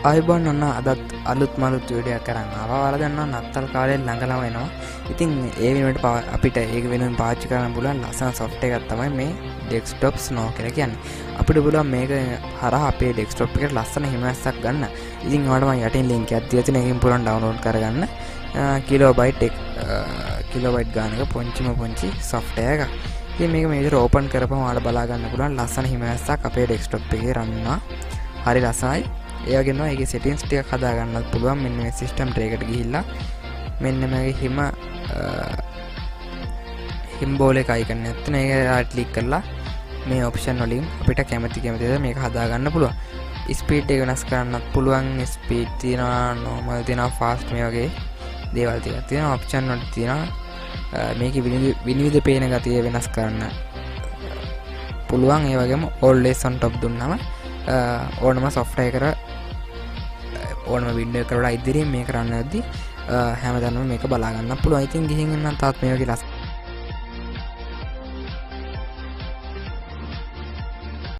ආයුබෝවන් ඔන්න අදත් අලුත් මලුත් වීඩියෝ එකක් අරන් ආවා. ඔයාලා දන්නවා නත්තල් කාලේ ළඟලම එනවා. ඉතින් ඒ වෙනුවට අපිට ඒක වෙනුවෙන් පාවිච්චි කරන්න පුළුවන් ලස්සන software එකක් තමයි මේ desktop snow කියලා කියන්නේ. අපිට පුළුවන් මේක හරහා අපේ desktop එකට ලස්සන හිමවැස්සක් ගන්න. ඉතින් ඔයාලට මම යටින් link එකක් දීලා තියෙනවා. ඒකෙන් පුළුවන් download කරගන්න. කිලෝබයිට් ගානක පොන්චි software එකක්. ඉතින් මේක මේ විදිහට open කරපුවම ඔයාලට බලා ගන්න පුළුවන් ලස්සන හිමවැස්සක් අපේ desktop එකේ run වෙනවා. හරි රසයි. ඒ වගේම ඒකේ settings ටිකක් හදා ගන්නත් පුළුවන්. මෙන්න මේ system tray එකට ගිහිල්ලා මෙන්න මේකේ හිම බෝල් එක icon එකක් තියෙනවා. ඒක right click කරලා මේ option වලින් අපිට කැමති දේ මේක හදා ගන්න පුළුවන්. speed එක වෙනස් කරන්නත් පුළුවන්. speed තියනවා, normal තියනවා, fast මේ වගේ දේවල් ටිකක් තියෙනවා. option වල තියෙනවා මේකේ විනිවිද පේන ගතිය වෙනස් කරන්න පුළුවන්. ඒ වගේම always on top දුන්නාම ඕනම software එකට ඕනම window එකකට ඉදිරියෙන් මේක run වෙද්දී හැමදාම මේක බලා ගන්න පුළුවන්. ඉතින් ගිහින් එන්න තාත් මේ වගේ